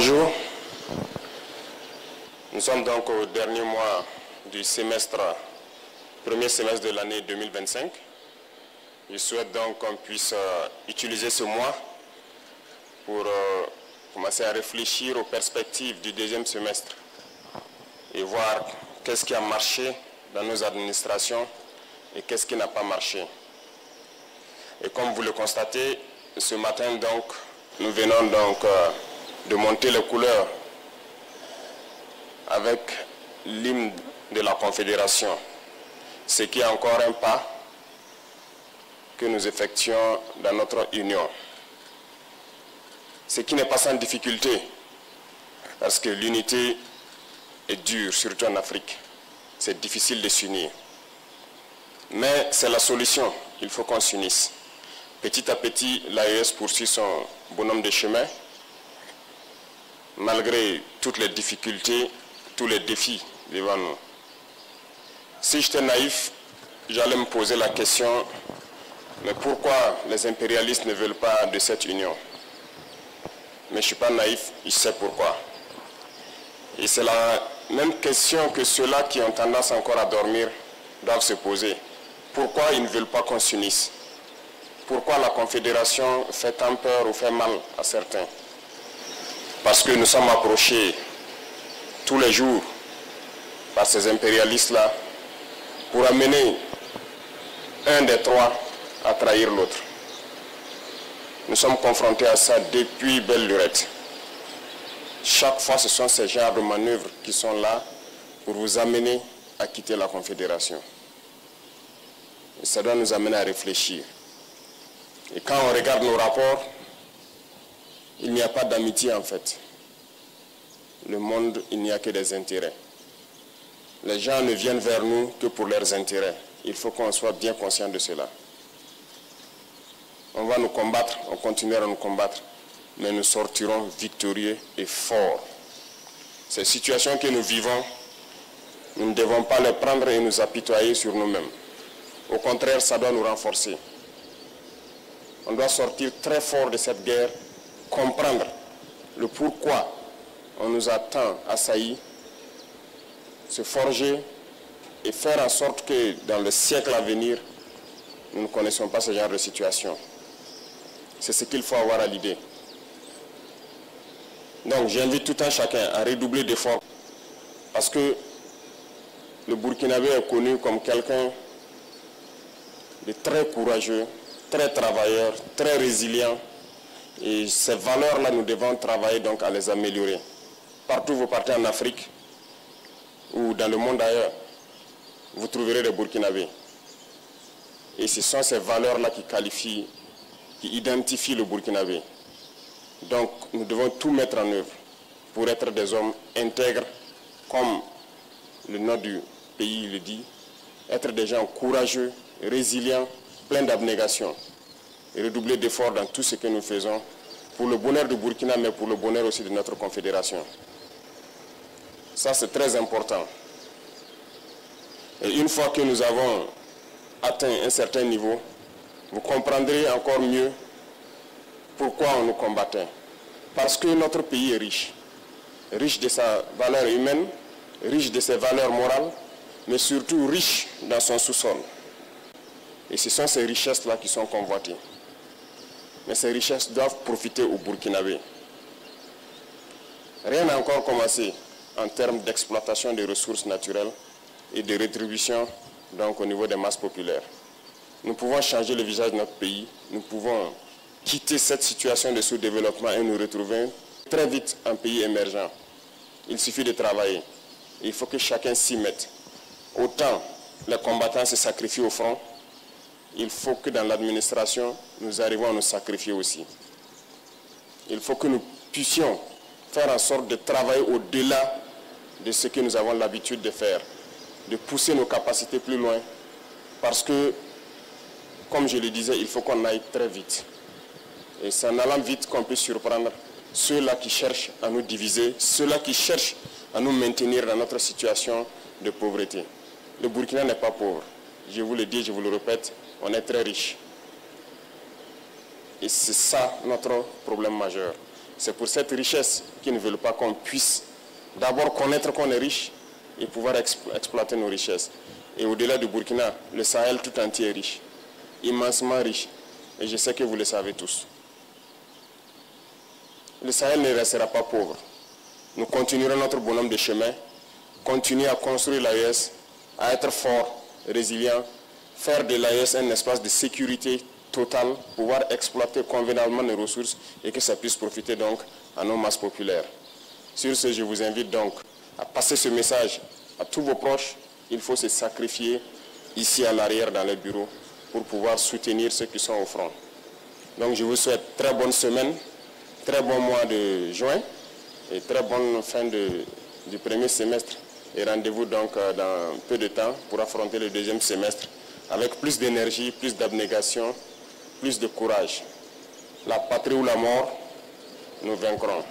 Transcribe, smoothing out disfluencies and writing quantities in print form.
Bonjour. Nous sommes donc au dernier mois du premier semestre de l'année 2025. Je souhaite donc qu'on puisse utiliser ce mois pour commencer à réfléchir aux perspectives du deuxième semestre et voir qu'est-ce qui a marché dans nos administrations et qu'est-ce qui n'a pas marché. Et comme vous le constatez, ce matin donc, nous venons donc de monter les couleurs avec l'hymne de la Confédération, ce qui est encore un pas que nous effectuons dans notre union. Ce qui n'est pas sans difficulté, parce que l'unité est dure, surtout en Afrique. C'est difficile de s'unir. Mais c'est la solution, il faut qu'on s'unisse. Petit à petit, l'AES poursuit son bonhomme de chemin, malgré toutes les difficultés, tous les défis devant nous. Si j'étais naïf, j'allais me poser la question, mais pourquoi les impérialistes ne veulent pas de cette union? Mais je ne suis pas naïf, je sais pourquoi. Et c'est la même question que ceux-là qui ont tendance encore à dormir doivent se poser. Pourquoi ils ne veulent pas qu'on s'unisse? Pourquoi la Confédération fait tant peur ou fait mal à certains? Parce que nous sommes approchés tous les jours par ces impérialistes-là pour amener un des trois à trahir l'autre. Nous sommes confrontés à ça depuis belle lurette. Chaque fois, ce sont ces genres de manœuvres qui sont là pour vous amener à quitter la Confédération. Et ça doit nous amener à réfléchir. Et quand on regarde nos rapports, il n'y a pas d'amitié en fait. Le monde, il n'y a que des intérêts. Les gens ne viennent vers nous que pour leurs intérêts. Il faut qu'on soit bien conscient de cela. On va nous combattre, on continuera à nous combattre, mais nous sortirons victorieux et forts. Ces situations que nous vivons, nous ne devons pas les prendre et nous apitoyer sur nous-mêmes. Au contraire, ça doit nous renforcer. On doit sortir très fort de cette guerre, comprendre le pourquoi on nous a tant assaillis, se forger et faire en sorte que dans le siècle à venir, nous ne connaissons pas ce genre de situation. C'est ce qu'il faut avoir à l'idée. Donc j'invite tout un chacun à redoubler d'efforts parce que le Burkinabé est connu comme quelqu'un de très courageux, très travailleur, très résilient. Et ces valeurs-là, nous devons travailler donc à les améliorer. Partout où vous partez en Afrique ou dans le monde ailleurs, vous trouverez des Burkinabés. Et ce sont ces valeurs-là qui qualifient, qui identifient le Burkinabé. Donc nous devons tout mettre en œuvre pour être des hommes intègres, comme le nom du pays le dit, être des gens courageux, résilients, pleins d'abnégation et redoubler d'efforts dans tout ce que nous faisons pour le bonheur du Burkina, mais pour le bonheur aussi de notre confédération. Ça, c'est très important. Et une fois que nous avons atteint un certain niveau, vous comprendrez encore mieux pourquoi on nous combattait. Parce que notre pays est riche. Riche de sa valeur humaine, riche de ses valeurs morales, mais surtout riche dans son sous-sol. Et ce sont ces richesses-là qui sont convoitées. Mais ces richesses doivent profiter aux Burkinabés. Rien n'a encore commencé en termes d'exploitation des ressources naturelles et de rétribution donc, au niveau des masses populaires. Nous pouvons changer le visage de notre pays, nous pouvons quitter cette situation de sous-développement et nous retrouver très vite un pays émergent. Il suffit de travailler. Il faut que chacun s'y mette. Autant les combattants se sacrifient au front, il faut que dans l'administration, nous arrivions à nous sacrifier aussi. Il faut que nous puissions faire en sorte de travailler au-delà de ce que nous avons l'habitude de faire, de pousser nos capacités plus loin, parce que, comme je le disais, il faut qu'on aille très vite. Et c'est en allant vite qu'on peut surprendre ceux-là qui cherchent à nous diviser, ceux-là qui cherchent à nous maintenir dans notre situation de pauvreté. Le Burkina n'est pas pauvre. Je vous le dis, je vous le répète, on est très riche. Et c'est ça notre problème majeur. C'est pour cette richesse qu'ils ne veulent pas qu'on puisse d'abord connaître qu'on est riche et pouvoir exploiter nos richesses. Et au-delà du Burkina, le Sahel tout entier est riche, immensement riche. Et je sais que vous le savez tous. Le Sahel ne restera pas pauvre. Nous continuerons notre bonhomme de chemin, continuer à construire l'AES, à être fort, résilient, faire de l'AES un espace de sécurité totale, pouvoir exploiter convenablement nos ressources et que ça puisse profiter donc à nos masses populaires. Sur ce, je vous invite donc à passer ce message à tous vos proches. Il faut se sacrifier ici à l'arrière dans les bureaux pour pouvoir soutenir ceux qui sont au front. Donc je vous souhaite très bonne semaine, très bon mois de juin et très bonne fin du premier semestre. Et rendez-vous donc dans peu de temps pour affronter le deuxième semestre avec plus d'énergie, plus d'abnégation, plus de courage. La patrie ou la mort, nous vaincrons.